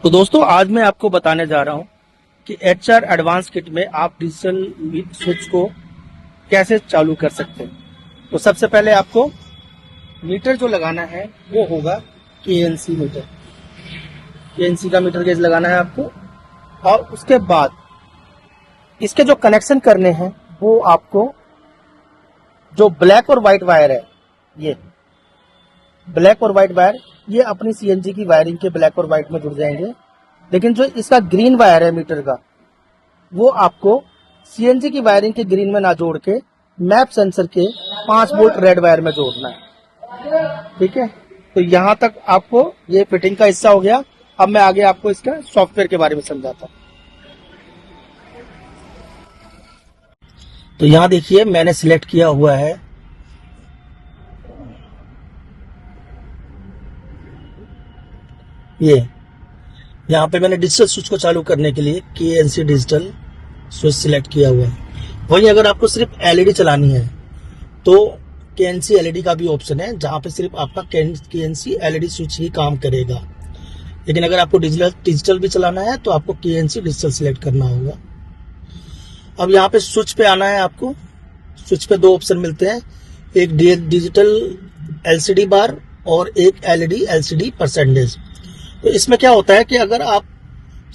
तो दोस्तों आज मैं आपको बताने जा रहा हूं कि HR एडवांस किट में आप डिजिटल स्विच को कैसे चालू कर सकते हैं। तो सबसे पहले आपको मीटर जो लगाना है वो होगा KNC मीटर। KNC का मीटर गेज लगाना है आपको, और उसके बाद इसके जो कनेक्शन करने हैं वो आपको जो ब्लैक और व्हाइट वायर है, ये ब्लैक और व्हाइट वायर ये अपनी CNG की वायरिंग के ब्लैक और व्हाइट में जुड़ जाएंगे। लेकिन जो इसका ग्रीन वायर है मीटर का, वो आपको CNG की वायरिंग के ग्रीन में ना जोड़ के मैप सेंसर के 5 वोल्ट रेड वायर में जोड़ना है। ठीक है, तो यहां तक आपको ये फिटिंग का हिस्सा हो गया। अब मैं आगे आपको इसका सॉफ्टवेयर के बारे में समझाता हूं। तो यहां देखिए मैंने सिलेक्ट किया हुआ है ये, यहाँ पे मैंने डिजिटल स्विच को चालू करने के लिए KNC डिजिटल स्विच सिलेक्ट किया हुआ है। वहीं अगर आपको सिर्फ LED चलानी है तो KNC LED का भी ऑप्शन है, जहां पे सिर्फ आपका KNC LED स्विच ही काम करेगा। लेकिन अगर आपको डिजिटल भी चलाना है तो आपको KNC डिजिटल सिलेक्ट करना होगा। अब यहाँ पे स्विच पे आना है आपको। स्विच पे 2 ऑप्शन मिलते हैं, एक डिजिटल LCD बार और एक LED LCD परसेंटेज। तो इसमें क्या होता है कि अगर आप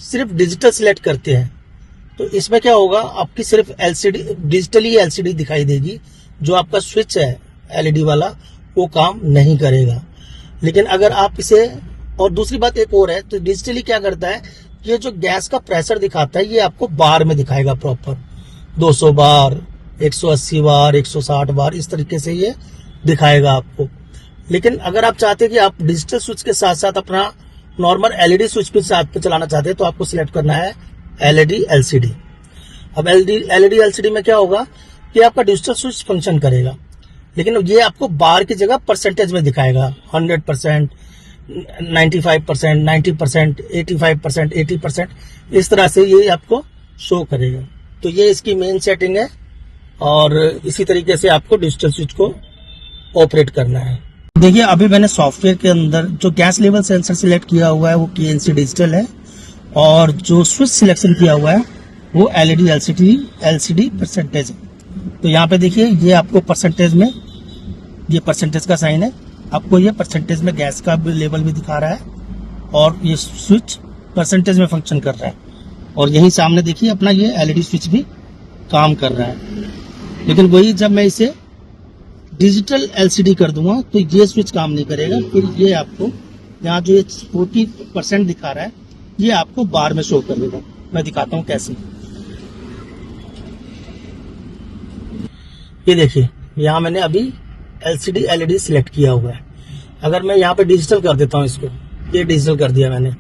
सिर्फ डिजिटल सिलेक्ट करते हैं तो इसमें क्या होगा, आपकी सिर्फ LCD डिजिटली LCD दिखाई देगी, जो आपका स्विच है LED वाला वो काम नहीं करेगा। लेकिन अगर आप इसे, और दूसरी बात एक और है, तो डिजिटली क्या करता है, ये जो गैस का प्रेशर दिखाता है ये आपको बार में दिखाएगा, प्रॉपर 200 बार, 180 बार, 160 बार, इस तरीके से ये दिखाएगा आपको। लेकिन अगर आप चाहते हैं कि आप डिजिटल स्विच के साथ साथ अपना नॉर्मल LED स्विच भी साथ पे चलाना चाहते हैं तो आपको सिलेक्ट करना है LED LCD। अब LED LCD में क्या होगा कि आपका डिजिटल स्विच फंक्शन करेगा, लेकिन ये आपको बार की जगह परसेंटेज में दिखाएगा, 100%, 95%, 90%, 85%, 80%, इस तरह से ये आपको शो करेगा। तो ये इसकी मेन सेटिंग है, और इसी तरीके से आपको डिजिटल स्विच को ऑपरेट करना है। देखिए अभी मैंने सॉफ्टवेयर के अंदर जो गैस लेवल सेंसर सिलेक्ट किया हुआ है वो KNC डिजिटल है, और जो स्विच सिलेक्शन किया हुआ है वो LED LCD परसेंटेज है। तो यहाँ पे देखिए ये आपको परसेंटेज में, ये परसेंटेज का साइन है, आपको ये परसेंटेज में गैस का भी लेवल भी दिखा रहा है, और ये स्विच परसेंटेज में फंक्शन कर रहा है। और यही सामने देखिए अपना ये LED स्विच भी काम कर रहा है। लेकिन वही जब मैं इसे डिजिटल LCD कर दूंगा तो ये स्विच काम नहीं करेगा। फिर ये आपको यहाँ जो ये 40% दिखा रहा है ये आपको बार में शो कर देगा। मैं दिखाता हूँ कैसे। ये देखिए यहाँ मैंने अभी LCD LED सिलेक्ट किया हुआ है। अगर मैं यहाँ पे डिजिटल कर देता हूँ इसको, ये डिजिटल कर दिया मैंने।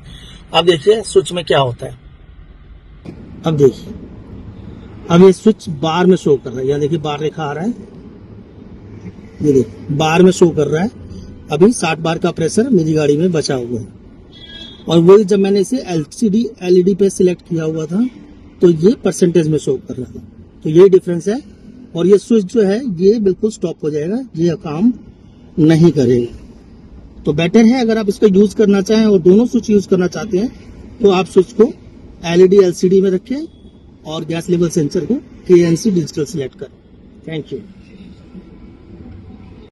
अब देखिए स्विच में क्या होता है। अब देखिए अब ये स्विच बार में शो कर रहा है। यहाँ देखिए बार लिखा आ रहा है, ये देखिए बार में शो कर रहा है। अभी 60 बार का प्रेशर मेरी गाड़ी में बचा हुआ है। और वही जब मैंने इसे LCD LED पे सिलेक्ट किया हुआ था तो ये परसेंटेज में शो कर रहा था। तो ये डिफरेंस है। और ये स्विच जो है ये बिल्कुल स्टॉप हो जाएगा, ये काम नहीं करेगा। तो बेटर है अगर आप इसको यूज करना चाहें और दोनों स्विच यूज करना चाहते हैं तो आप स्विच को LED LCD में रखें और गैस लेवल सेंसर को KNC डिजिटल सिलेक्ट करें। Thank you.